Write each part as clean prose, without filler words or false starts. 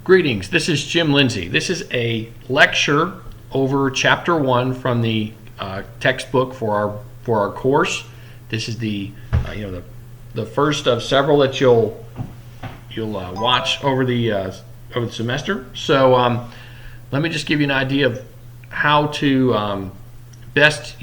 Greetings, this is Jim Lindsay. This is a lecture over Chapter 1 from the textbook for our course. This is the first of several that you'll watch over the semester. So let me just give you an idea of how to best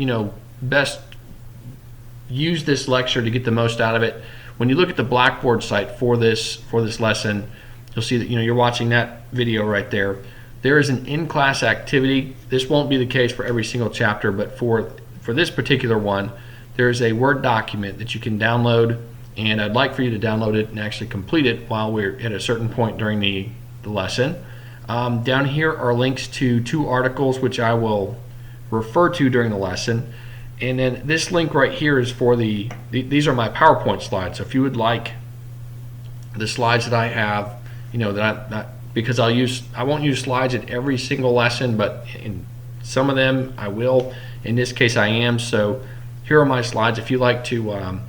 use this lecture to get the most out of it. When you look at the Blackboard site for this lesson, you'll see that you're watching that video right there. There is an in-class activity. This won't be the case for every single chapter, but for this particular one, there is a Word document that you can download, and I'd like for you to download it and actually complete it while we're at a certain point during the lesson. Down here are links to 2 articles which I will refer to during the lesson. And then this link right here is for these are my PowerPoint slides. So if you would like the slides that I have, because I won't use slides at every single lesson, but in some of them I will. In this case I am. So here are my slides. If you like to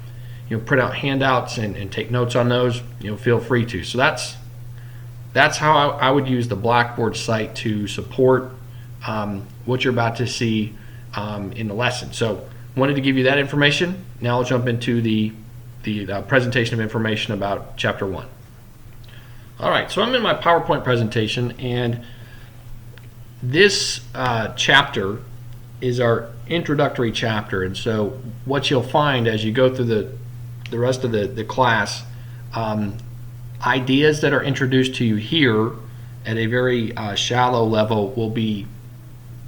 print out handouts and take notes on those, feel free to. So that's how I would use the Blackboard site to support what you're about to see in the lesson. So wanted to give you that information. Now I'll jump into the presentation of information about Chapter 1. All right, so I'm in my PowerPoint presentation, and this chapter is our introductory chapter. And so what you'll find as you go through the rest of the class, ideas that are introduced to you here at a very shallow level will be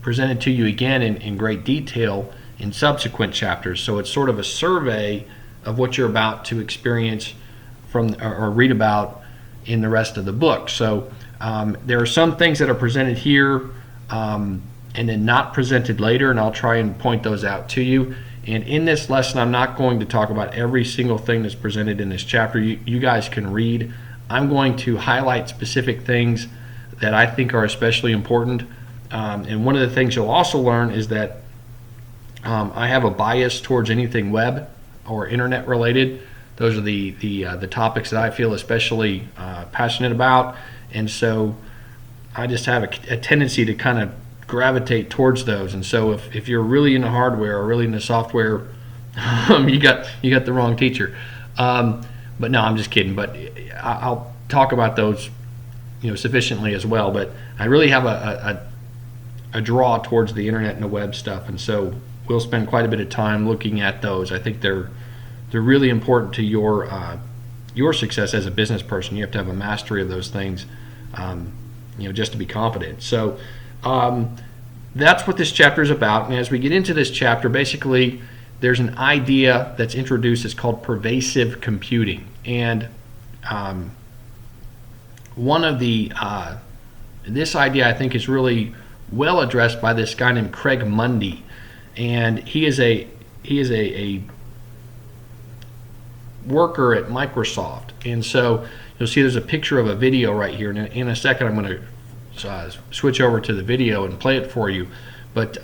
presented to you again in great detail in subsequent chapters. So it's sort of a survey of what you're about to experience or read about in the rest of the book. So there are some things that are presented here and then not presented later, and I'll try and point those out to you. And in this lesson, I'm not going to talk about every single thing that's presented in this chapter. You guys can read. I'm going to highlight specific things that I think are especially important. And one of the things you'll also learn is that I have a bias towards anything web or internet related. Those are the topics that I feel especially passionate about, and so I just have a tendency to kind of gravitate towards those. And so if you're really into hardware or really into software, you got the wrong teacher. But no, I'm just kidding. But I'll talk about those sufficiently as well. But I really have a draw towards the internet and the web stuff, and so we'll spend quite a bit of time looking at those. I think they're really important to your success as a business person. You have to have a mastery of those things, just to be confident. So that's what this chapter is about. And as we get into this chapter, basically there's an idea that's introduced. It's called pervasive computing, and one of this idea I think is really well addressed by this guy named Craig Mundy, and he is a worker at Microsoft. And so you'll see there's a picture of a video right here, and in a second I'm going to switch over to the video and play it for you. But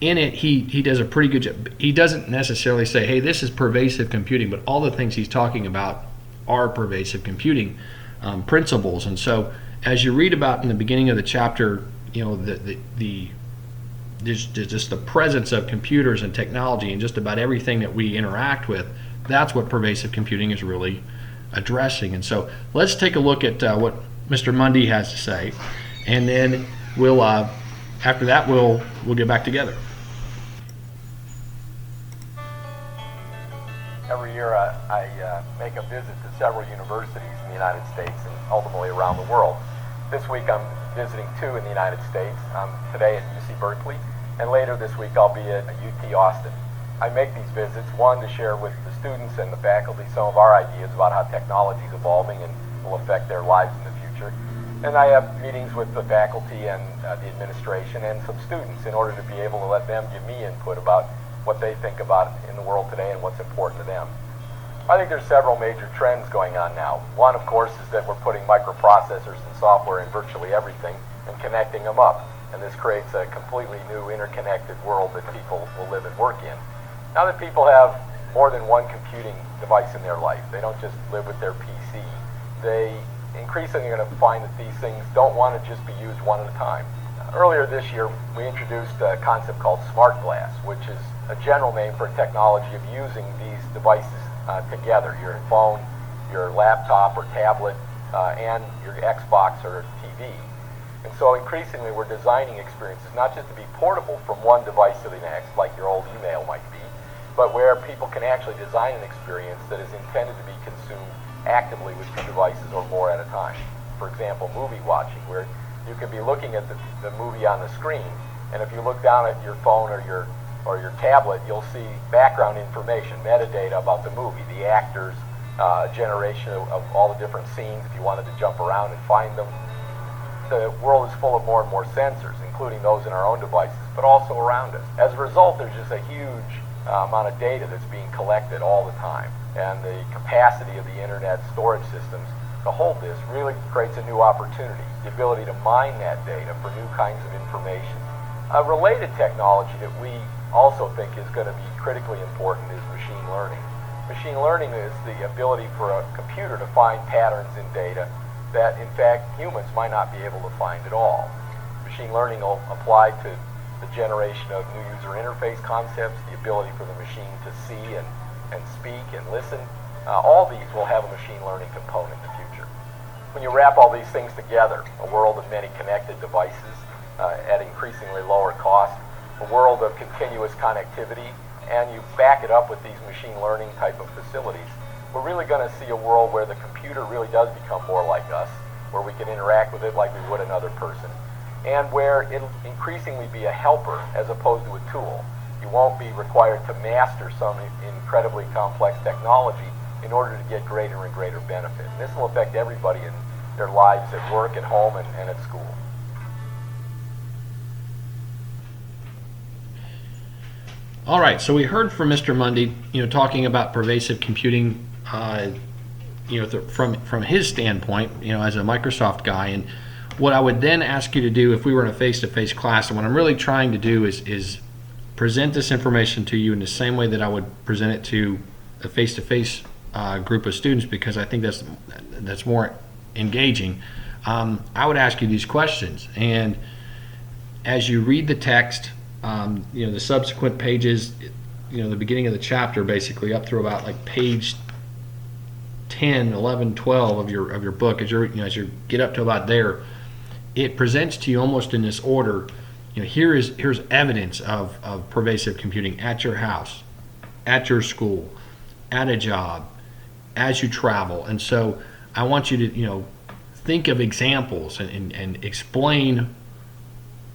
in it he does a pretty good job. He doesn't necessarily say, hey, this is pervasive computing, but all the things he's talking about are pervasive computing principles. And so as you read about in the beginning of the chapter, just the presence of computers and technology and just about everything that we interact with, that's what pervasive computing is really addressing. And so let's take a look at what Mr. Mundy has to say, and then we'll after that we'll get back together. Every year I make a visit to several universities in the United States and ultimately around the world. This week I'm visiting 2 in the United States. I'm today at UC Berkeley, and later this week I'll be at UT Austin. I make these visits, one, to share with the students and the faculty some of our ideas about how technology is evolving and will affect their lives in the future. And I have meetings with the faculty and the administration and some students in order to be able to let them give me input about what they think about in the world today and what's important to them. I think there's several major trends going on now. One, of course, is that we're putting microprocessors and software in virtually everything and connecting them up. And this creates a completely new interconnected world that people will live and work in. Now that people have more than one computing device in their life, they don't just live with their PC, they increasingly you're going to find that these things don't want to just be used one at a time. Earlier this year, we introduced a concept called smart glass, which is a general name for a technology of using these devices together, your phone, your laptop or tablet, and your Xbox or TV. And so increasingly we're designing experiences not just to be portable from one device to the next, like your old email might be, but where people can actually design an experience that is intended to be consumed actively with two devices or more at a time. For example, movie watching, where you can be looking at the movie on the screen, and if you look down at your phone or your tablet, you'll see background information, metadata about the movie, the actors, generation of all the different scenes if you wanted to jump around and find them. The world is full of more and more sensors, including those in our own devices, but also around us. As a result, there's just a huge amount of data that's being collected all the time, and the capacity of the internet storage systems to hold this really creates a new opportunity, the ability to mine that data for new kinds of information. A related technology that we also think is going to be critically important is machine learning. Machine learning is the ability for a computer to find patterns in data that, in fact, humans might not be able to find at all. Machine learning will apply to the generation of new user interface concepts, the ability for the machine to see and speak and listen. All these will have a machine learning component in the future. When you wrap all these things together, a world of many connected devices at increasingly lower cost, a world of continuous connectivity, and you back it up with these machine learning type of facilities, we're really going to see a world where the computer really does become more like us, where we can interact with it like we would another person, and where it'll increasingly be a helper as opposed to a tool. You won't be required to master some incredibly complex technology in order to get greater and greater benefit. And this will affect everybody in their lives at work, at home, and at school. All right, so we heard from Mr. Mundy, talking about pervasive computing, from his standpoint, as a Microsoft guy. And what I would then ask you to do if we were in a face-to-face class, and what I'm really trying to do is present this information to you in the same way that I would present it to a face-to-face group of students, because I think that's more engaging. I would ask you these questions, and as you read the text, the subsequent pages, the beginning of the chapter, basically up through about like page 10, 11, 12 of your book, as you get up to about there, it presents to you almost in this order. Here's evidence of pervasive computing at your house, at your school, at a job, as you travel. And so I want you to think of examples and explain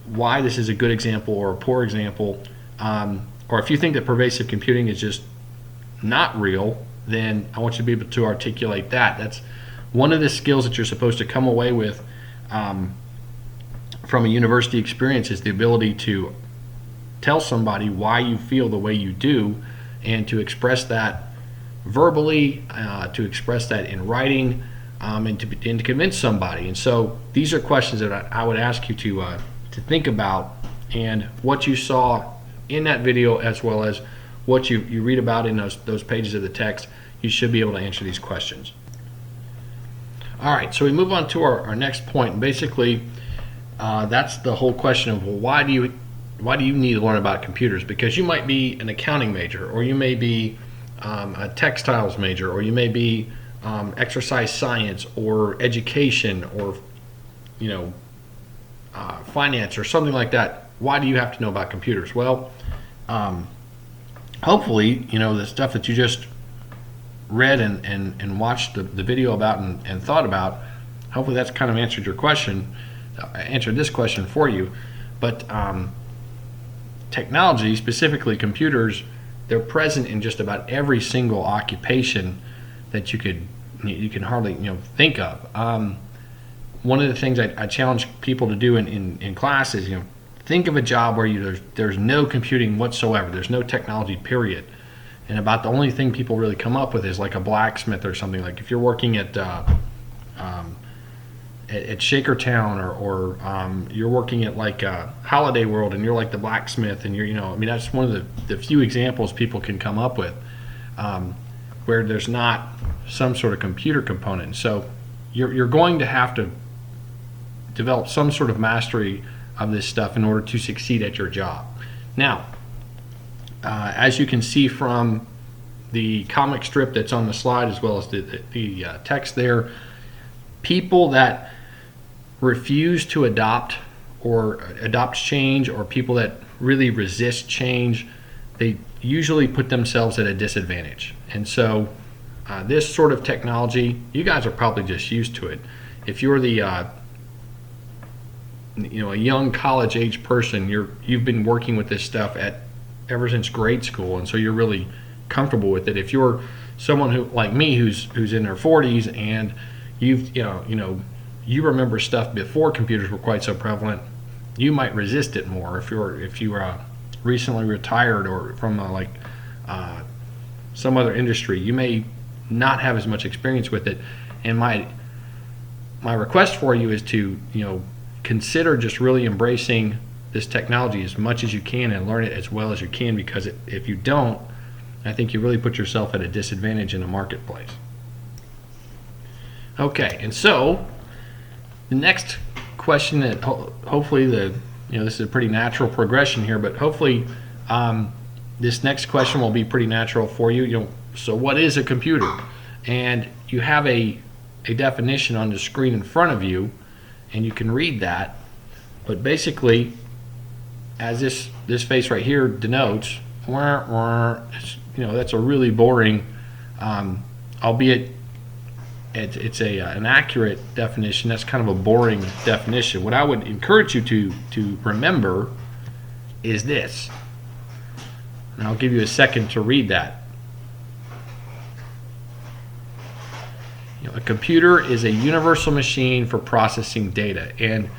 why this is a good example or a poor example, or if you think that pervasive computing is just not real, then I want you to be able to articulate that. That's one of the skills that you're supposed to come away with from a university experience, is the ability to tell somebody why you feel the way you do, and to express that verbally, to express that in writing, and to convince somebody. And so these are questions that I would ask you to think about, and what you saw in that video as well as what you read about in those pages of the text, you should be able to answer these questions. All right, so we move on to our next point. Basically, that's the whole question of, well, why do you need to learn about computers? Because you might be an accounting major, or you may be a textiles major, or you may be exercise science or education, or finance or something like that. Why do you have to know about computers? Well, hopefully, the stuff that you just read and watched the video about and thought about, hopefully that's kind of answered this question for you. But technology, specifically computers, they're present in just about every single occupation that you can hardly think of. One of the things I challenge people to do in class is, think of a job where there's no computing whatsoever. There's no technology, period. And about the only thing people really come up with is like a blacksmith or something. Like if you're working at Shakertown, or you're working at like Holiday World, and you're like the blacksmith, and that's one of the few examples people can come up with where there's not some sort of computer component. So you're going to have to develop some sort of mastery of this stuff in order to succeed at your job. Now, as you can see from the comic strip that's on the slide, as well as the text there, people that refuse to adopt change, or people that really resist change, they usually put themselves at a disadvantage. And so this sort of technology, you guys are probably just used to it. If you're the a young college age person, you've been working with this stuff ever since grade school, and so you're really comfortable with it. If you're someone who, like me, who's in their 40s, and you remember stuff before computers were quite so prevalent, you might resist it more. If you're recently retired, or from some other industry, you may not have as much experience with it. And my request for you is to consider just really embracing this technology as much as you can and learn it as well as you can, because if you don't, I think you really put yourself at a disadvantage in the marketplace. Okay, and so the next question, that hopefully this is a pretty natural progression here, but hopefully this next question will be pretty natural for you. So what is a computer? And you have a definition on the screen in front of you, and you can read that. But basically, as this face right here denotes, that's a really boring, albeit it's an accurate definition. That's kind of a boring definition. What I would encourage you to remember is this, and I'll give you a second to read that. A computer is a universal machine for processing data, and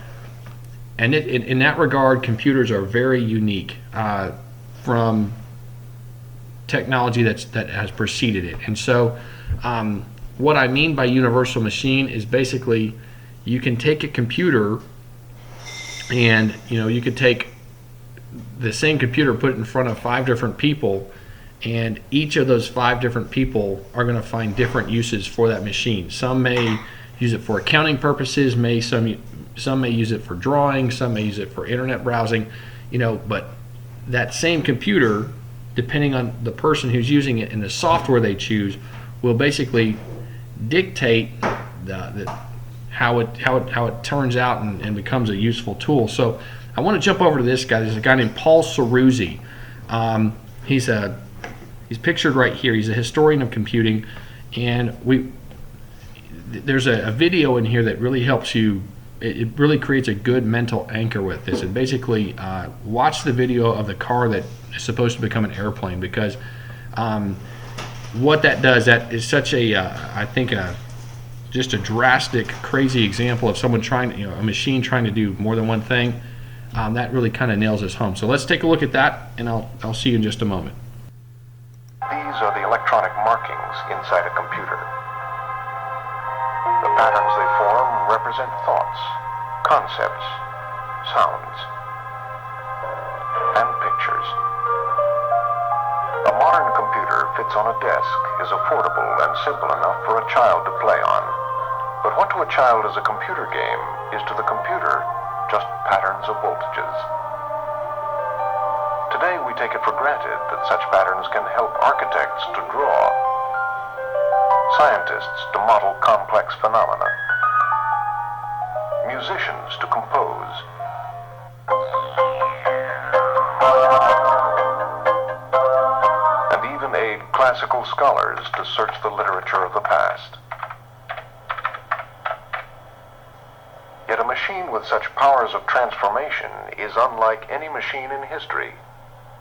in that regard, computers are very unique from technology that has preceded it. And so what I mean by universal machine is basically you can take a computer, and you could take the same computer, put it in front of 5 different people, and each of those 5 different people are going to find different uses for that machine. Some may use it for accounting purposes, some may use it for drawing, some may use it for internet browsing, but that same computer, depending on the person who's using it and the software they choose, will basically dictate how it turns out and becomes a useful tool. So I want to jump over to this guy. There's a guy named Paul Ceruzzi. He's pictured right here. He's a historian of computing, and there's a video in here that really helps you. It really creates a good mental anchor with this. And basically, watch the video of the car that is supposed to become an airplane, because what that does, that is such I think just a drastic, crazy example of someone a machine trying to do more than one thing. That really kind of nails this home. So let's take a look at that, and I'll see you in just a moment. These are the electronic markings inside a computer. The patterns they form represent thoughts, concepts, sounds, and pictures. A modern computer fits on a desk, is affordable and simple enough for a child to play on. But what to a child is a computer game is to the computer just patterns of voltages. Today we take it for granted that such patterns can help architects to draw, scientists to model complex phenomena, musicians to compose, and even aid classical scholars to search the literature of the past. Yet a machine with such powers of transformation is unlike any machine in history.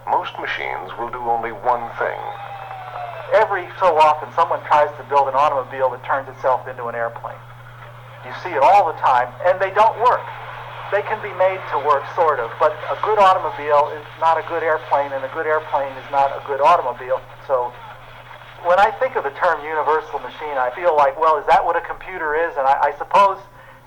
Most machines will do only one thing. Every so often, someone tries to build an automobile that turns itself into an airplane. You see it all the time, and they don't work. They can be made to work, sort of, but a good automobile is not a good airplane, and a good airplane is not a good automobile. So when I think of the term universal machine, I feel like, well, is that what a computer is? And I suppose,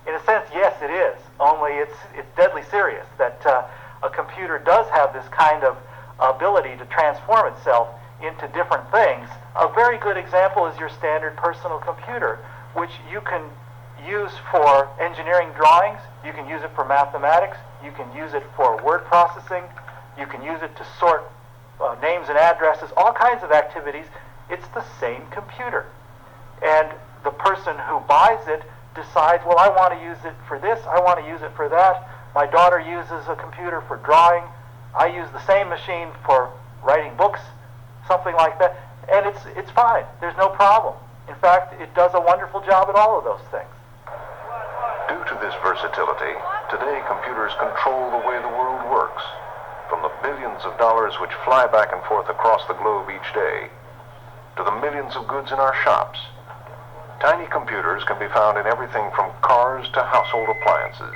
in a sense, yes, it is. Only it's deadly serious that a computer does have this kind of ability to transform itself into different things. A very good example is your standard personal computer, which you can use for engineering drawings, you can use it for mathematics, you can use it for word processing, you can use it to sort names and addresses, all kinds of activities. It's the same computer. And the person who buys it decides, well, I want to use it for this, I want to use it for that. My daughter uses a computer for drawing. I use the same machine for writing books, something like that. And it's fine. There's no problem. In fact, it does a wonderful job at all of those things. Due to this versatility, today computers control the way the world works. From the billions of dollars which fly back and forth across the globe each day, to the millions of goods in our shops, tiny computers can be found in everything from cars to household appliances.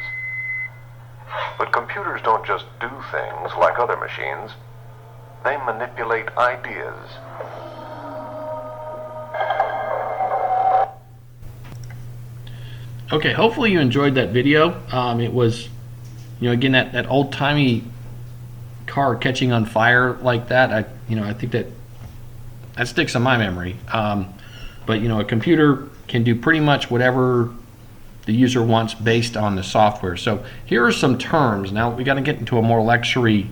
But computers don't just do things like other machines. They manipulate ideas. Okay, hopefully you enjoyed that video. It was, again, that old-timey car catching on fire like that. I think that sticks in my memory. But a computer can do pretty much whatever the user wants based on the software. So here are some terms. Now we got to get into a more lecture-y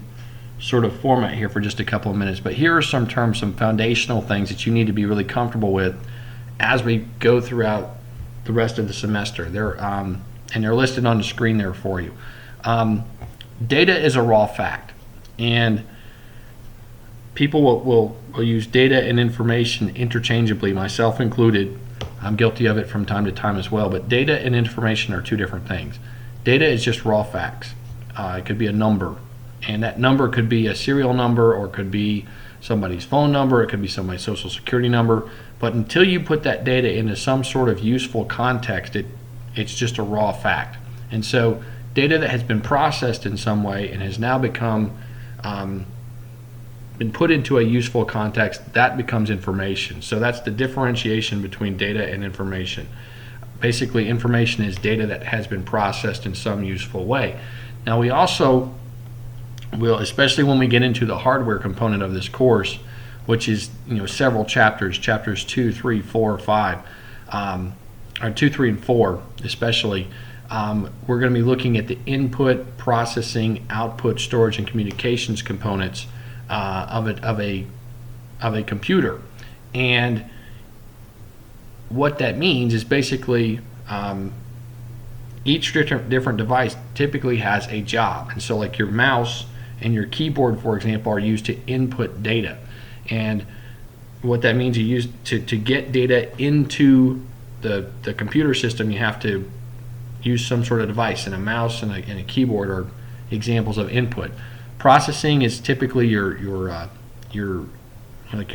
sort of format here for just a couple of minutes. But here are some terms, some foundational things that you need to be really comfortable with as we go throughout the rest of the semester. And they're listed on the screen there for you. Data is a raw fact, and people will use data and information interchangeably, myself included. I'm guilty of it from time to time as well, but data and information are two different things. Data is just raw facts. It could be a number, and that number could be a serial number, or it could be somebody's phone number, it could be somebody's social security number. But until you put that data into some sort of useful context, it's just a raw fact. And so data that has been processed in some way and has now been put into a useful context, that becomes information. So that's the differentiation between data and information. Basically, information is data that has been processed in some useful way. Now we also will, especially when we get into the hardware component of this course, which is several chapters 2, 3, 4, 5, or 2, 3, and 4 especially. We're going to be looking at the input, processing, output, storage, and communications components of a computer. And what that means is basically each different device typically has a job. And so like your mouse and your keyboard, for example, are used to input data. And what that means, you use to get data into the computer system, you have to use some sort of device, and a mouse and a keyboard are examples of input. Processing is typically your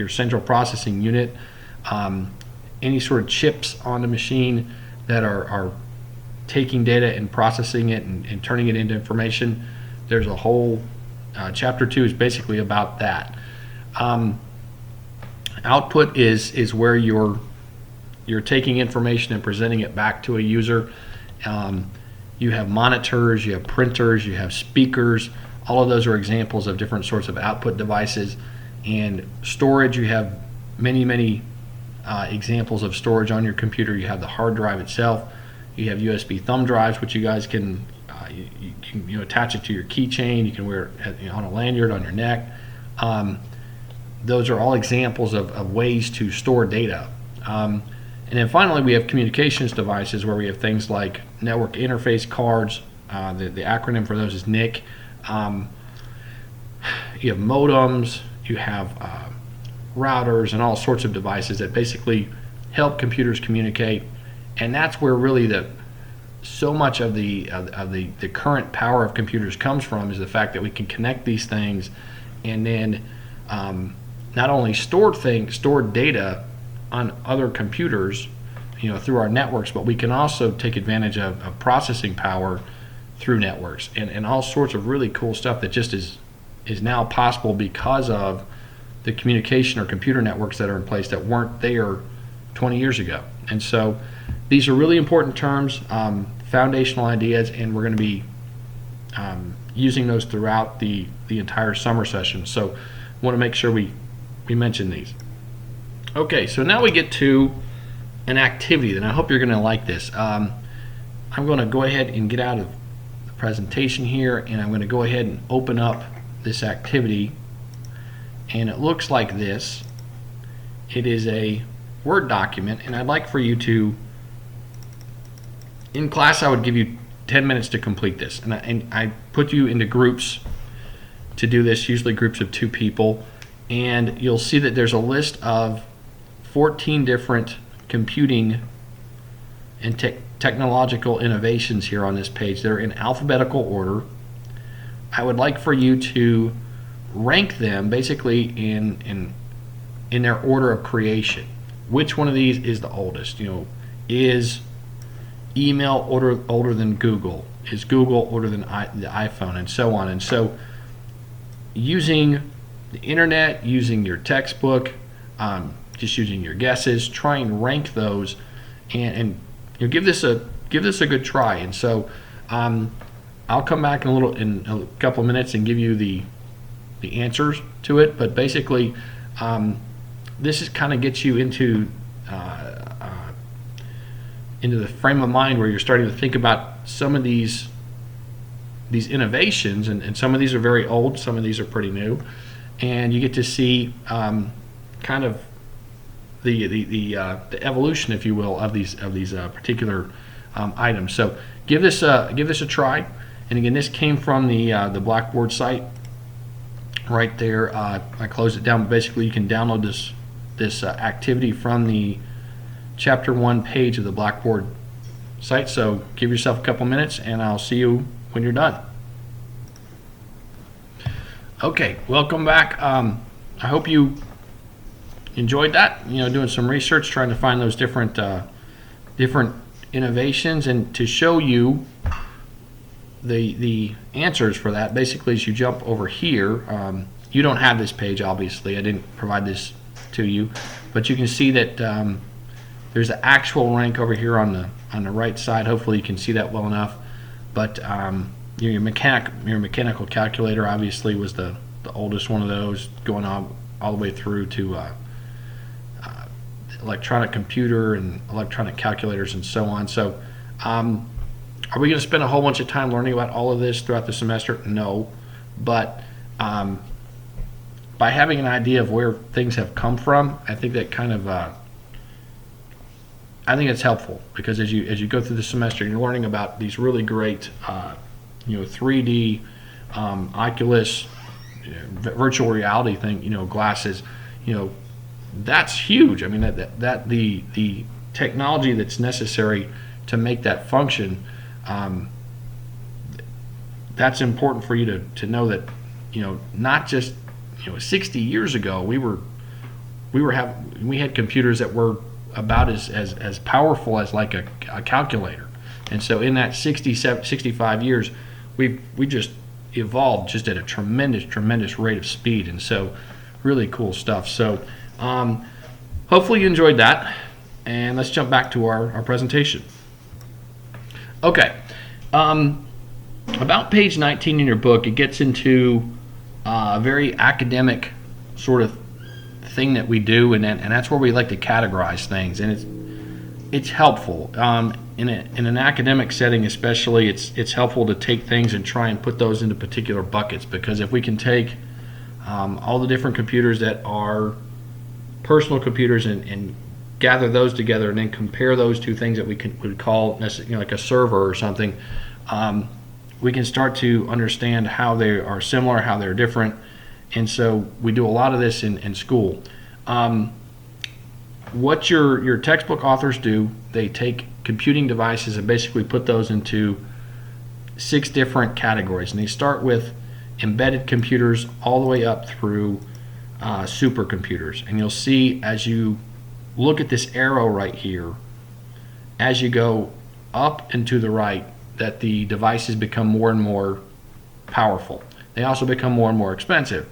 central processing unit. Any sort of chips on the machine that are taking data and processing it and turning it into information. There's a whole chapter 2 is basically about that. Output is where you're taking information and presenting it back to a user. You have monitors, you have printers, you have speakers. All of those are examples of different sorts of output devices. And storage, you have many examples of storage on your computer. You have the hard drive itself. You have USB thumb drives, which you guys can attach it to your keychain. You can wear it on a lanyard on your neck. Those are all examples of ways to store data. And then finally, we have communications devices, where we have things like network interface cards. The acronym for those is NIC. You have modems. You have routers and all sorts of devices that basically help computers communicate. And that's where really so much of the current power of computers comes from, is the fact that we can connect these things and then not only store data on other computers, through our networks, but we can also take advantage of processing power through networks and all sorts of really cool stuff that just is now possible because of the communication or computer networks that are in place that weren't there 20 years ago. And so these are really important terms, foundational ideas, and we're going to be using those throughout the entire summer session. So I want to make sure we mention these. Okay, so now we get to an activity, and I hope you're going to like this. I'm going to go ahead and get out of the presentation here, and I'm going to go ahead and open up this activity, and it looks like this. It is a Word document, and I'd like for you to, in class I would give you 10 minutes to complete this, and I put you into groups to do this, usually groups of 2 people, and you'll see that there's a list of 14 different computing and technological innovations here on this page. They're in alphabetical order. I would like for you to rank them basically in their order of creation. Which one of these is the oldest? Is email older than Google? Is Google older than the iPhone, and so on? And so using the internet, using your textbook, just using your guesses, try and rank those, and give this a good try. And so I'll come back in a couple of minutes and give you the answers to it. But basically, this is kind of gets you into the frame of mind where you're starting to think about some of these innovations, and some of these are very old, some of these are pretty new, and you get to see kind of the evolution, if you will, of these particular items. So give this a try. And again, this came from the Blackboard site right there. I closed it down, but basically you can download this activity from the Chapter 1 page of the Blackboard site. So give yourself a couple minutes, and I'll see you when you're done. Okay, welcome back. I hope you enjoyed that. Doing some research, trying to find those different innovations, and to show you the answers for that. Basically, as you jump over here, you don't have this page, obviously. I didn't provide this to you, but you can see that there's an actual rank over here on the right side. Hopefully, you can see that well enough. But your mechanical calculator obviously was the oldest one of those, going all the way through to electronic computer and electronic calculators and so on. So are we going to spend a whole bunch of time learning about all of this throughout the semester? No, but by having an idea of where things have come from, I think that kind of I think it's helpful, because as you go through the semester, you're learning about these really great 3D Oculus virtual reality thing, glasses, that's huge. I mean, that the technology that's necessary to make that function, that's important for you to know that, not just 60 years ago we had computers that were about as powerful as like a calculator. And so in that 65 years, we just evolved just at a tremendous rate of speed. And so really cool stuff. So hopefully you enjoyed that, and let's jump back to our presentation. Okay, about page 19 in your book, it gets into a very academic sort of thing that we do, and that's where we like to categorize things, and it's helpful in an academic setting, especially. It's helpful to take things and try and put those into particular buckets, because if we can take all the different computers that are personal computers and gather those together, and then compare those to things that would call like a server or something, we can start to understand how they are similar, how they're different. And so we do a lot of this in school. What your textbook authors do, they take computing devices and basically put those into 6 different categories. And they start with embedded computers all the way up through supercomputers. And you'll see, as you look at this arrow right here, as you go up and to the right, that the devices become more and more powerful. They also become more and more expensive.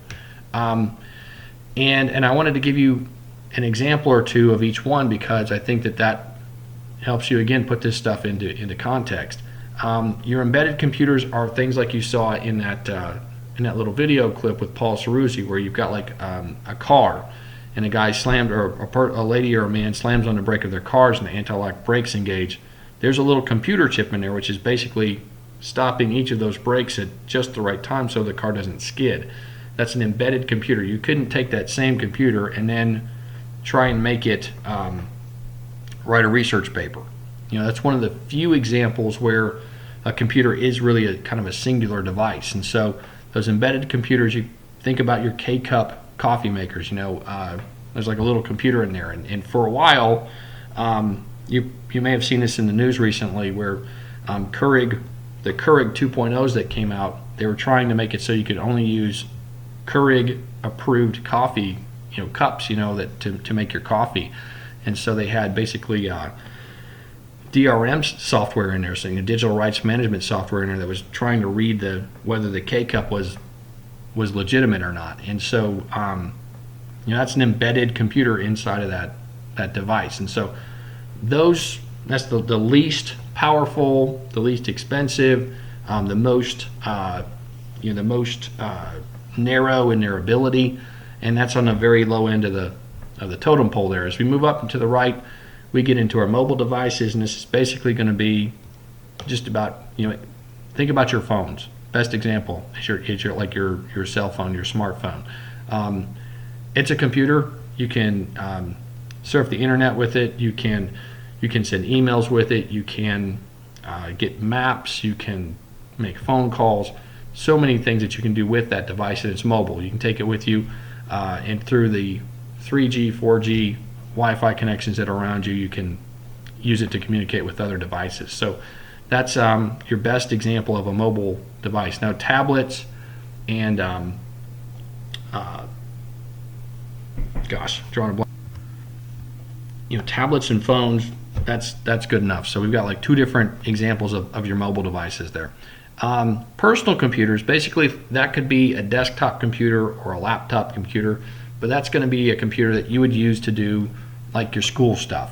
And I wanted to give you an example or two of each one, because I think that helps you again put this stuff into context. Your embedded computers are things like you saw in that little video clip with Paul Ceruzzi, where you've got like a car, and a guy slammed, or a lady or a man slams on the brake of their cars, and the anti-lock brakes engage. there's a little computer chip in there, which is basically stopping each of those brakes at just the right time so the car doesn't skid. That's an embedded computer. You couldn't take that same computer and then try and make it write a research paper. That's one of the few examples where a computer is really a kind of a singular device. And so those embedded computers, you think about your K-Cup coffee makers, there's like a little computer in there. And for a while, you may have seen this in the news recently where the Keurig 2.0s that came out, they were trying to make it so you could only use Keurig approved coffee cups that to make your coffee. And so they had basically DRM software in there, so digital rights management software in there that was trying to read whether the K-Cup was legitimate or not. And so that's an embedded computer inside of that device. And so that's the least powerful, the least expensive, the most narrow in their ability, and that's on the very low end of the totem pole there. As we move up and to the right, we get into our mobile devices, and this is basically going to be just about, think about your phones. Best example is your cell phone, your smartphone. It's a computer. You can surf the internet with it. You can send emails with it. You can get maps. You can make phone calls. So many things that you can do with that device, and it's mobile. You can take it with you, and through the 3G, 4G, Wi-Fi connections that are around you, you can use it to communicate with other devices. So that's your best example of a mobile device. Now tablets and drawing a blank. Tablets and phones, that's good enough. So we've got like two different examples of your mobile devices there. Personal computers, basically that could be a desktop computer or a laptop computer, but that's going to be a computer that you would use to do like your school stuff.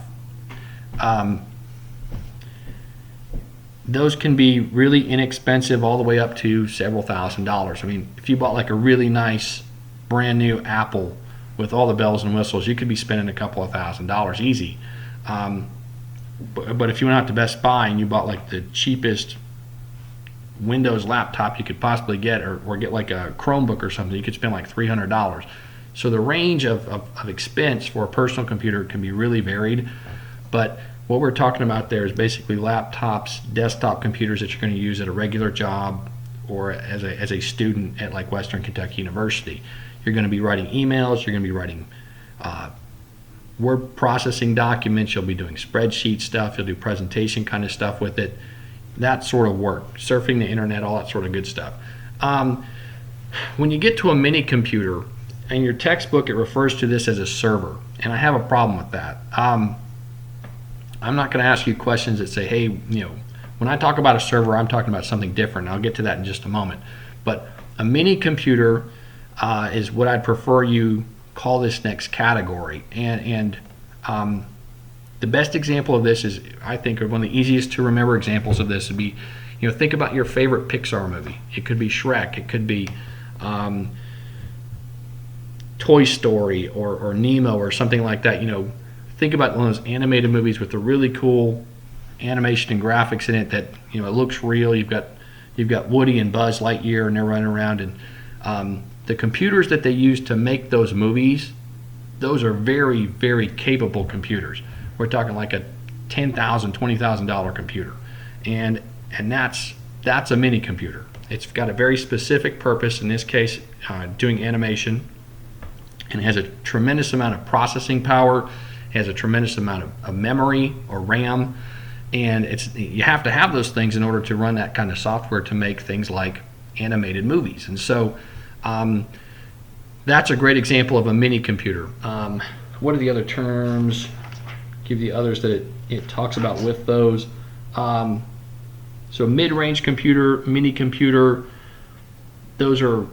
Those can be really inexpensive, all the way up to several $1,000s. I mean, if you bought like a really nice brand new Apple with all the bells and whistles, you could be spending a couple of $1,000s easy. But if you went out to Best Buy and you bought like the cheapest Windows laptop you could possibly get, or get like a Chromebook or something, you could spend like $300. So the range of expense for a personal computer can be really varied, but what we're talking about there is basically laptops, desktop computers that you're going to use at a regular job or as a student at like Western Kentucky University. You're going to be writing emails, you're going to be writing word processing documents, you'll be doing spreadsheet stuff, you'll do presentation kind of stuff with it, that sort of work, surfing the internet, all that sort of good stuff. When you get to a mini computer, in your textbook it refers to this as a server, and I have a problem with that. I'm not going to ask you questions that say, hey, when I talk about a server, I'm talking about something different. I'll get to that in just a moment. But a mini computer is what I'd prefer you call this next category. And the best example of this is, I think, one of the easiest to remember examples of this would be, think about your favorite Pixar movie. It could be Shrek. It could be Toy Story or Nemo or something like that. Think about one of those animated movies with the really cool animation and graphics in it that it looks real. You've got Woody and Buzz Lightyear, and they're running around, and the computers that they use to make those movies, those are very, very capable computers. We're talking like a $10,000, $20,000 computer, and that's a mini computer. It's got a very specific purpose. In this case, doing animation, and it has a tremendous amount of processing power. It has a tremendous amount of memory or RAM, and you have to have those things in order to run that kind of software to make things like animated movies. And so that's a great example of a mini computer. What are the other terms? Give the others that it talks about with those. So mid-range computer, mini computer, those are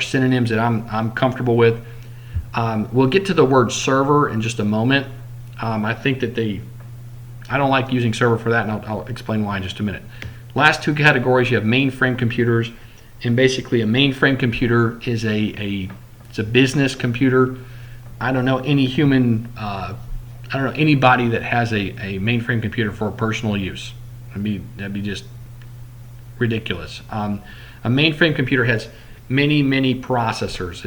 synonyms that I'm comfortable with. We'll get to the word server in just a moment. I think that I don't like using server for that, and I'll explain why in just a minute. Last two categories, you have mainframe computers, and basically a mainframe computer is it's a business computer. I don't know any human I don't know anybody that has a mainframe computer for personal use. That'd be just ridiculous. A mainframe computer has many processors,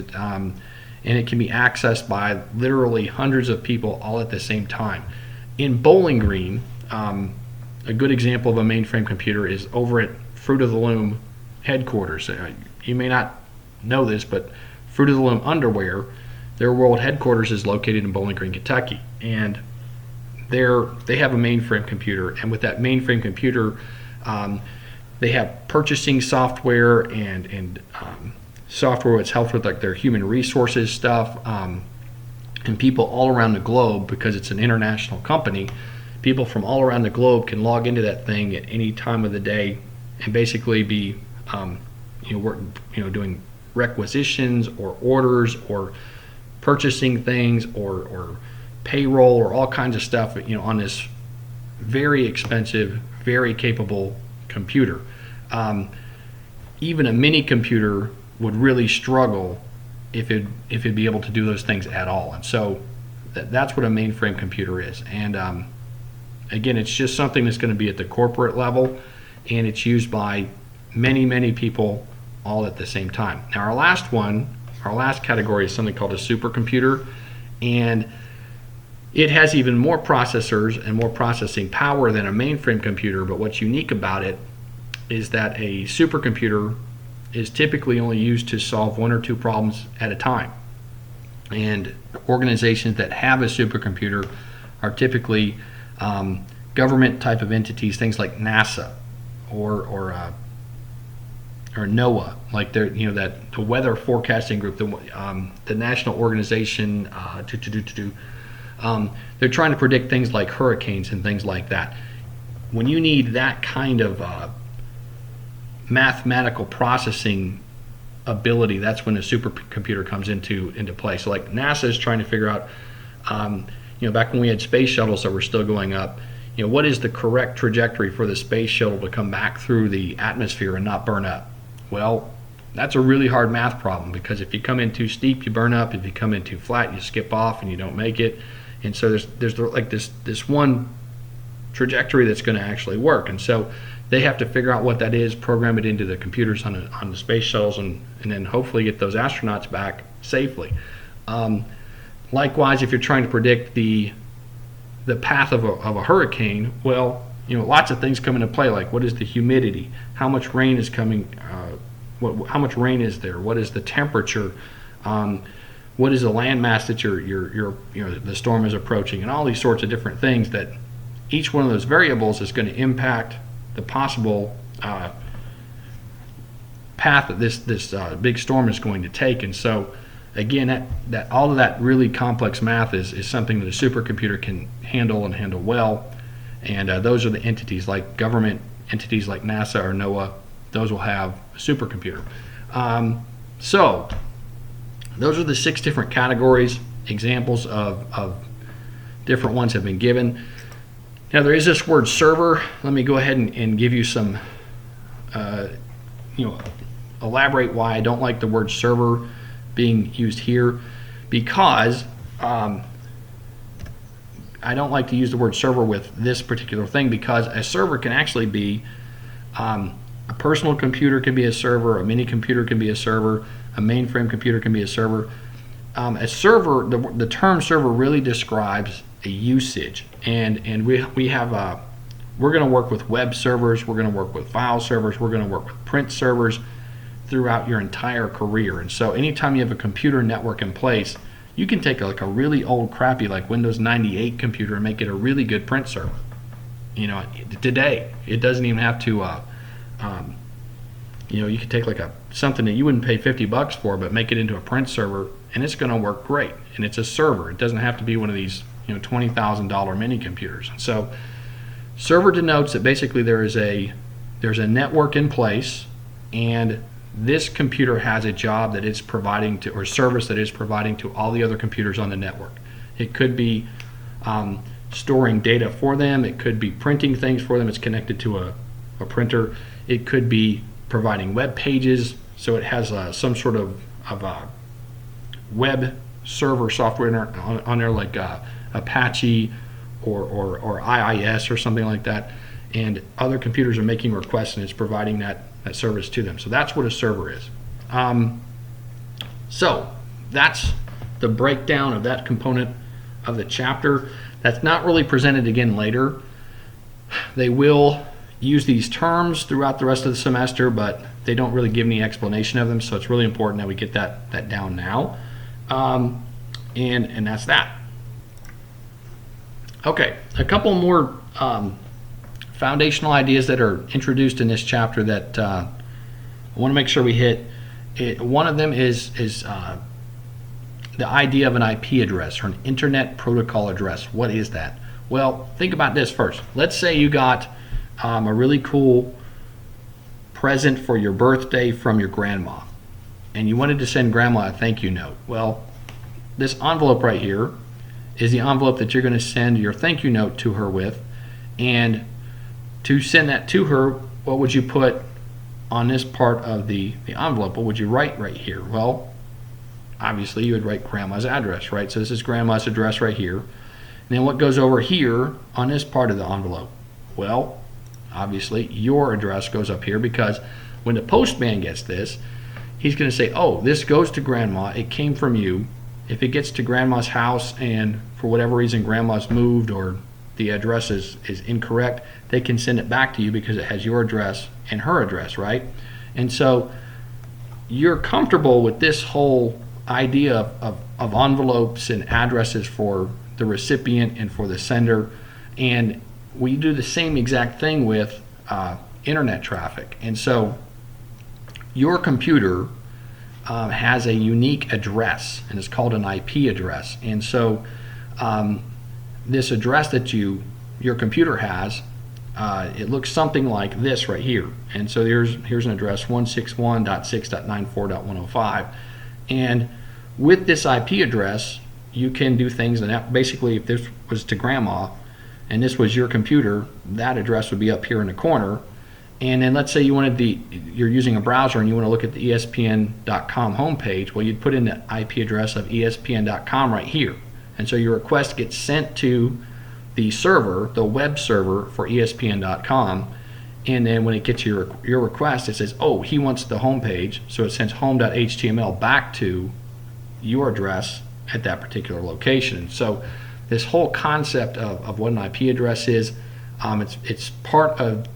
and it can be accessed by literally hundreds of people all at the same time. In Bowling Green, a good example of a mainframe computer is over at Fruit of the Loom headquarters. You may not know this, but Fruit of the Loom Underwear, their world headquarters is located in Bowling Green, Kentucky, and they have a mainframe computer, and with that mainframe computer, they have purchasing software and software that's helped with like their human resources stuff, and people all around the globe, because it's an international company, people from all around the globe can log into that thing at any time of the day and basically be doing requisitions or orders or purchasing things or payroll or all kinds of stuff on this very expensive, very capable computer. Even a mini computer would really struggle if it'd be able to do those things at all. And so that's what a mainframe computer is. And again, it's just something that's going to be at the corporate level, and it's used by many people all at the same time. Now our last category is something called a supercomputer, and it has even more processors and more processing power than a mainframe computer, but what's unique about it is that a supercomputer is typically only used to solve one or two problems at a time. And organizations that have a supercomputer are typically government type of entities, things like NASA or NOAA, like the weather forecasting group, the national organization they're trying to predict things like hurricanes and things like that. When you need that kind of mathematical processing ability, that's when a supercomputer comes into play. So like NASA is trying to figure out, back when we had space shuttles that were still going up, what is the correct trajectory for the space shuttle to come back through the atmosphere and not burn up? Well, that's a really hard math problem, because if you come in too steep, you burn up. If you come in too flat, you skip off and you don't make it. And so there's like this one trajectory that's going to actually work. And so they have to figure out what that is, program it into the computers on the space shuttles, and then hopefully get those astronauts back safely. Likewise, if you're trying to predict the path of a hurricane, well, lots of things come into play, like what is the humidity, how much rain is coming, how much rain is there, what is the temperature, what is the landmass that the storm is approaching, and all these sorts of different things that each one of those variables is going to impact the possible path that this big storm is going to take. And so again, that all of that really complex math is something that a supercomputer can handle and handle well. And those are the entities, like government entities like NASA or NOAA. Those will have a supercomputer. So those are the 6 different categories. Examples of different ones have been given. Now there is this word server. Let me go ahead and give you some, elaborate why I don't like the word server being used here, because I don't like to use the word server with this particular thing, because a server can actually be a personal computer can be a server, a mini computer can be a server, a mainframe computer can be a server. A server, the term server really describes a usage, and we have we're going to work with web servers, we're going to work with file servers, we're going to work with print servers throughout your entire career. And so anytime you have a computer network in place, you can take like a really old crappy like Windows 98 computer and make it a really good print server. Today it doesn't even have to you can take like something that you wouldn't pay $50 for, but make it into a print server, and it's going to work great. And it's a server. It doesn't have to be one of these $20,000 mini computers. And so server denotes that basically there's a network in place, and this computer has a job that it's providing to, or service that it's providing to all the other computers on the network. It could be storing data for them. It could be printing things for them. It's connected to a printer. It could be providing web pages, so it has some sort of web server software on there, like Apache or IIS or something like that, and other computers are making requests and it's providing that service to them. So that's what a server is. So that's the breakdown of that component of the chapter. That's not really presented again later. They will use these terms throughout the rest of the semester, but they don't really give any explanation of them, so it's really important that we get that down now. And that's that. Okay, a couple more foundational ideas that are introduced in this chapter that I want to make sure we hit. One of them is the idea of an IP address or an Internet Protocol address. What is that? Well, think about this first. Let's say you got a really cool present for your birthday from your grandma, and you wanted to send grandma a thank you note. Well, this envelope right here is the envelope that you're going to send your thank you note to her with, and to send that to her, what would you put on this part of the envelope? What would you write right here? Well, obviously you would write grandma's address, right? So this is grandma's address right here. And then what goes over here on this part of the envelope? Well, obviously your address goes up here, because when the postman gets this, he's going to say, oh, this goes to grandma, it came from you. If it gets to grandma's house and for whatever reason grandma's moved or the address is incorrect, they can send it back to you because it has your address and her address, right? And so you're comfortable with this whole idea of envelopes and addresses for the recipient and for the sender, and we do the same exact thing with internet traffic. And so your computer has a unique address, and it's called an IP address. And so this address that your computer has, it looks something like this right here. And so here's an address, 161.6.94.105. And with this IP address, you can do things, and that basically, if this was to grandma and this was your computer, that address would be up here in the corner. And then let's say you're using a browser and you want to look at the ESPN.com homepage. Well, you'd put in the IP address of ESPN.com right here. And so your request gets sent to the server, the web server for ESPN.com. And then when it gets your request, it says, oh, he wants the homepage. So it sends home.html back to your address at that particular location. So this whole concept of what an IP address is, it's part of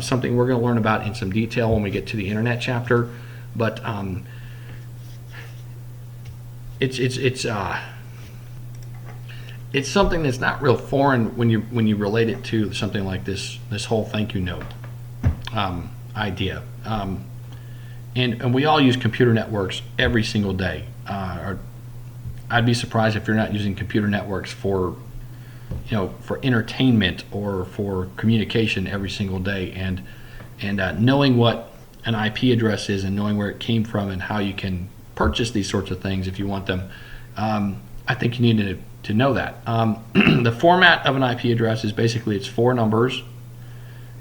something we're going to learn about in some detail when we get to the internet chapter. But it's something that's not real foreign when you relate it to something like this whole thank you note idea. And we all use computer networks every single day. I'd be surprised if you're not using computer networks for entertainment or for communication every single day. And knowing what an IP address is and knowing where it came from and how you can purchase these sorts of things if you want them, I think you need to know that. The format of an IP address is basically it's 4 numbers,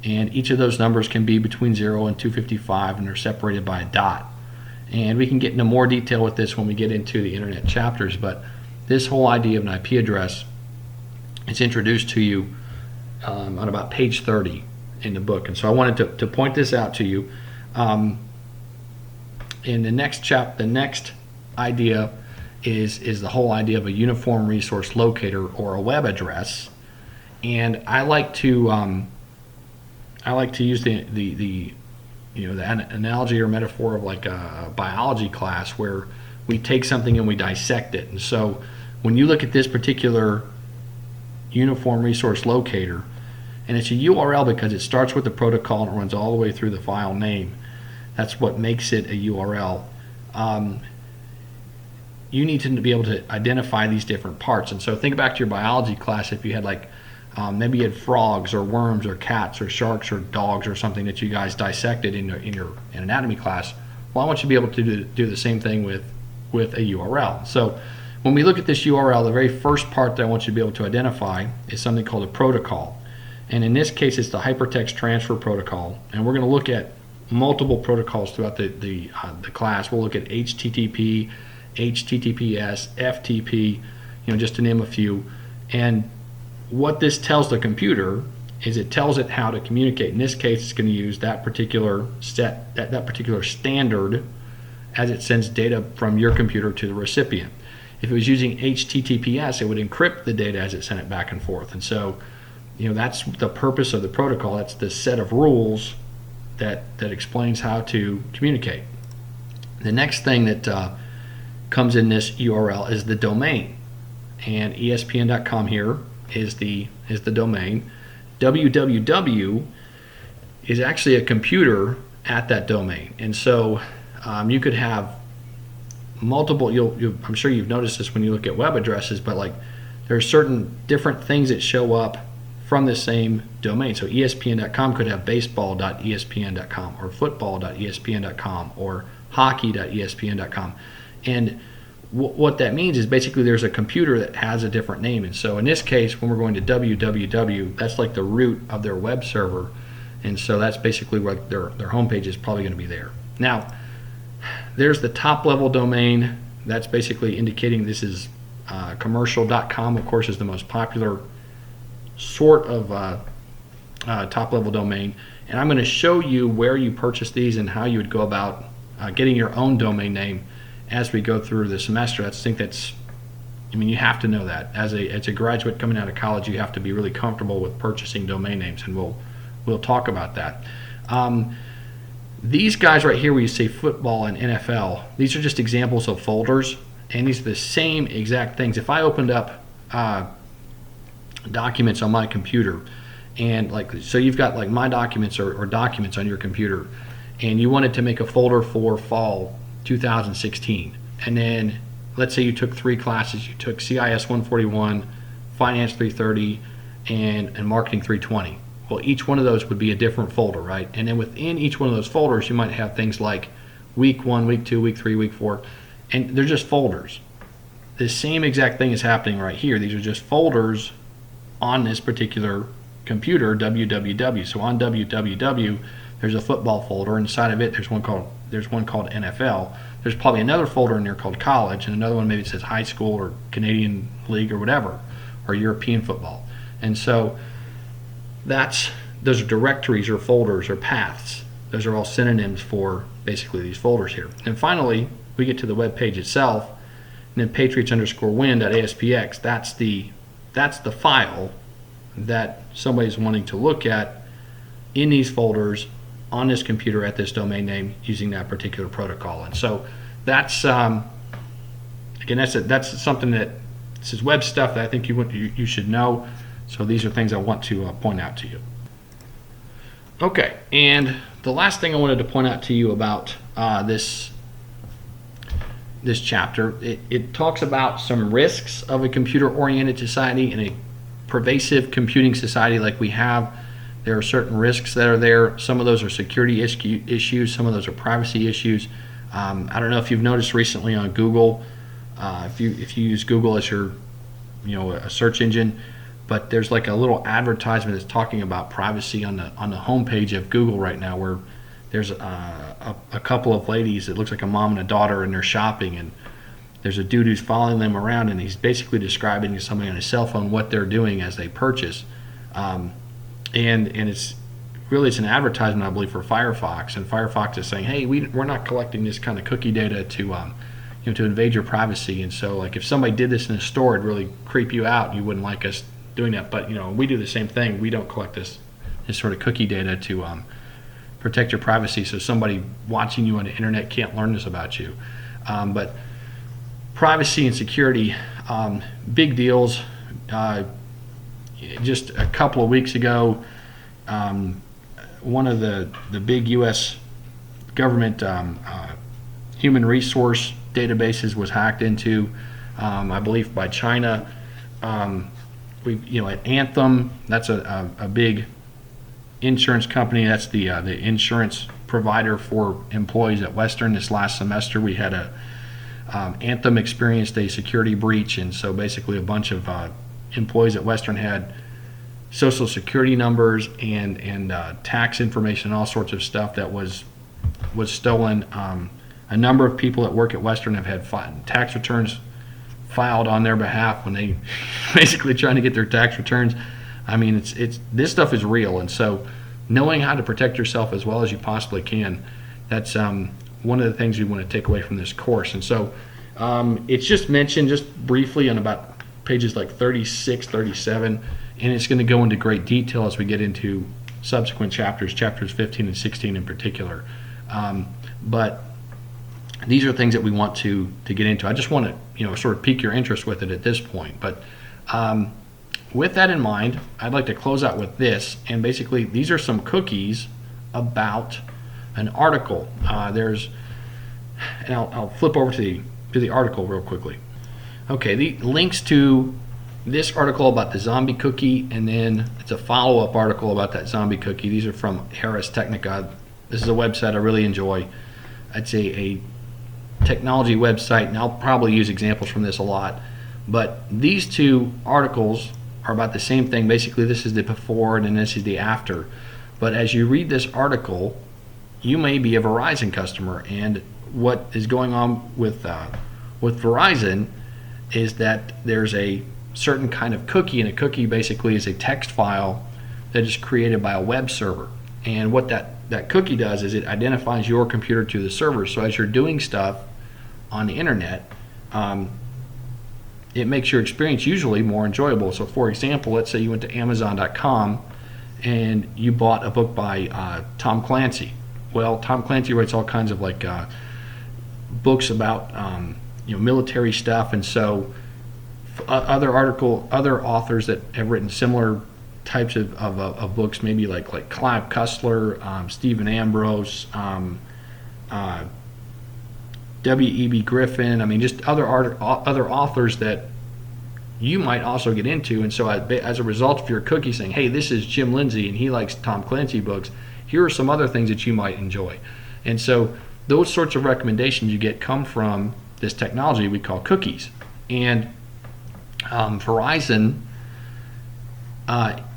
and each of those numbers can be between 0 and 255, and they're separated by a dot. And we can get into more detail with this when we get into the internet chapters, but this whole idea of an IP address, it's introduced to you on about page 30 in the book. And so I wanted to point this out to you. In the next the next idea is the whole idea of a uniform resource locator or a web address. And I like to use the analogy or metaphor of like a biology class where we take something and we dissect it. And so when you look at this particular uniform resource locator, and it's a URL because it starts with the protocol and it runs all the way through the file name. That's what makes it a URL. You need to be able to identify these different parts. And so think back to your biology class. If you had maybe you had frogs or worms or cats or sharks or dogs or something that you guys dissected in anatomy class, well, I want you to be able to do the same thing with a URL. So when we look at this URL, the very first part that I want you to be able to identify is something called a protocol. And in this case, it's the hypertext transfer protocol. And we're going to look at multiple protocols throughout the class. We'll look at HTTP, HTTPS, FTP, just to name a few. And what this tells the computer is it tells it how to communicate. In this case, it's going to use that particular that particular standard as it sends data from your computer to the recipient. If it was using HTTPS, it would encrypt the data as it sent it back and forth. And so, that's the purpose of the protocol. That's the set of rules that explains how to communicate. The next thing that comes in this URL is the domain, and ESPN.com here is the domain. www is actually a computer at that domain, and so you could have multiple. I'm sure you've noticed this when you look at web addresses, but like there are certain different things that show up from the same domain. So ESPN.com could have baseball.espn.com or football.espn.com or hockey.espn.com, and what that means is basically there's a computer that has a different name. And so in this case, when we're going to www, that's like the root of their web server, and so that's basically where their homepage is probably going to be there. Now, there's the top level domain. That's basically indicating this is commercial.com, of course, is the most popular sort of top level domain. And I'm going to show you where you purchase these and how you would go about getting your own domain name as we go through the semester. You have to know that. As a graduate coming out of college, you have to be really comfortable with purchasing domain names, and we'll talk about that. These guys right here where you say football and NFL, these are just examples of folders, and these are the same exact things. If I opened up documents on my computer, and so you've got like my documents or documents on your computer, and you wanted to make a folder for fall 2016, and then let's say you took 3 classes. You took CIS 141, Finance 330, and Marketing 320. Well, each one of those would be a different folder, right? And then within each one of those folders, you might have things like week 1, week 2, week 3, week 4, and they're just folders. The same exact thing is happening right here. These are just folders on this particular computer, www. So on www, there's a football folder. Inside of it, there's one called NFL. There's probably another folder in there called college, and another one maybe it says high school or Canadian League or whatever, or European football. And so those are directories or folders or paths. Those are all synonyms for basically these folders here. And finally, we get to the web page itself, and then patriots_win.aspx. That's the file that somebody's wanting to look at in these folders on this computer at this domain name using that particular protocol. And so that's that's something that this is web stuff that I think you should know. So these are things I want to point out to you. Okay, and the last thing I wanted to point out to you about this chapter, it talks about some risks of a computer-oriented society. In a pervasive computing society like we have, there are certain risks that are there. Some of those are security issues. Some of those are privacy issues. I don't know if you've noticed recently on Google, if you use Google as your a search engine, but there's like a little advertisement that's talking about privacy on the homepage of Google right now, where there's a couple of ladies. It looks like a mom and a daughter, and they're shopping, and there's a dude who's following them around, and he's basically describing to somebody on his cell phone what they're doing as they purchase. And it's an advertisement, I believe, for Firefox, and Firefox is saying, hey, we're not collecting this kind of cookie data to invade your privacy. And so like if somebody did this in a store, it'd really creep you out. You wouldn't like us doing that, but we do the same thing. We don't collect this sort of cookie data to protect your privacy, so somebody watching you on the internet can't learn this about you. But privacy and security, big deals. Just a couple of weeks ago, one of the big U.S. government human resource databases was hacked into, I believe by China. At Anthem, that's a big insurance company. That's the insurance provider for employees at Western. This last semester, we had Anthem experienced a security breach, and so basically a bunch of employees at Western had social security numbers and tax information, all sorts of stuff that was stolen. A number of people that work at Western have had tax returns filed on their behalf when they basically trying to get their tax returns. I mean, it's this stuff is real, and so knowing how to protect yourself as well as you possibly can, that's one of the things you want to take away from this course. And so it's just mentioned just briefly on about pages like 36, 37, and it's going to go into great detail as we get into subsequent chapters 15 and 16 in particular. But these are things that we want to get into. I just want to sort of pique your interest with it at this point. But with that in mind, I'd like to close out with this, and basically these are some cookies about an article. And I'll flip over to the article real quickly. Okay, the links to this article about the zombie cookie, and then it's a follow-up article about that zombie cookie. These are from Harris Technica. This is a website I really enjoy. It's a technology website, and I'll probably use examples from this a lot. But these two articles are about the same thing. Basically, this is the before and then this is the after. But as you read this article, you may be a Verizon customer, and what is going on with Verizon is that there's a certain kind of cookie, and a cookie basically is a text file that is created by a web server. And what that cookie does is it identifies your computer to the server. So as you're doing stuff on the internet, it makes your experience usually more enjoyable. So for example, let's say you went to Amazon.com and you bought a book by Tom Clancy. Well, Tom Clancy writes all kinds of like books about military stuff, and so other authors that have written similar types of books, maybe like Clive Cussler, Stephen Ambrose, W.E.B. Griffin. I mean, just other authors that you might also get into. And so as a result of your cookie saying, hey, this is Jim Lindsay and he likes Tom Clancy books, here are some other things that you might enjoy. And so those sorts of recommendations you get come from this technology we call cookies. And Verizon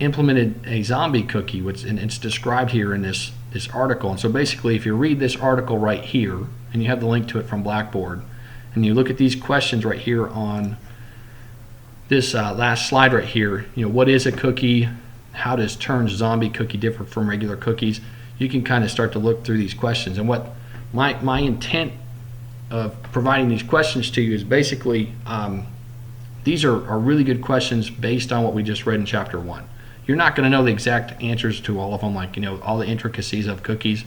implemented a zombie cookie, and it's described here in this article. And so basically, if you read this article right here, and you have the link to it from Blackboard, and you look at these questions right here on this last slide right here, what is a cookie? How does Tern's zombie cookie differ from regular cookies? You can kind of start to look through these questions. And what my intent of providing these questions to you is basically these are really good questions based on what we just read in Chapter 1. You're not going to know the exact answers to all of them, like all the intricacies of cookies.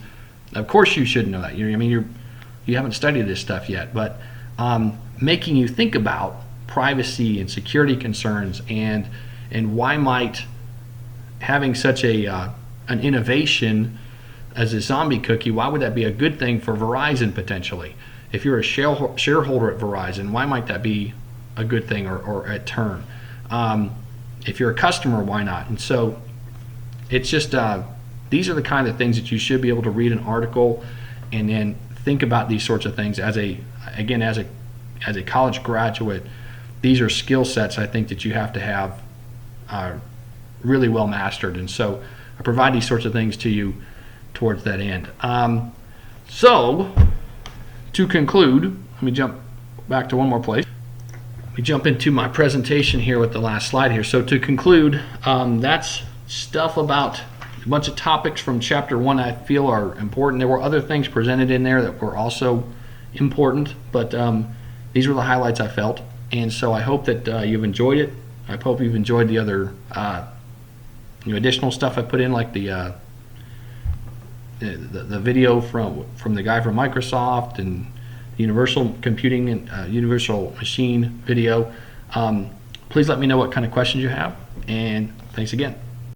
Of course you should know that. You haven't studied this stuff yet, but making you think about privacy and security concerns, and why might having such an innovation as a zombie cookie, why would that be a good thing for Verizon potentially? If you're a shareholder at Verizon, why might that be a good thing, or a turn? If you're a customer, why not? And so it's just these are the kind of things that you should be able to read an article and then think about these sorts of things as a college graduate. These are skill sets I think that you have to have really well mastered, and so I provide these sorts of things to you towards that end. So to conclude, let me jump back to one more place. Let me jump into my presentation here with the last slide here. So to conclude, that's stuff about a bunch of topics from Chapter 1 I feel are important. There were other things presented in there that were also important, but these were the highlights I felt. And so I hope that you've enjoyed it. I hope you've enjoyed the other additional stuff I put in, like the video from the guy from Microsoft, and the Universal Computing and Universal Machine video. Please let me know what kind of questions you have, and thanks again.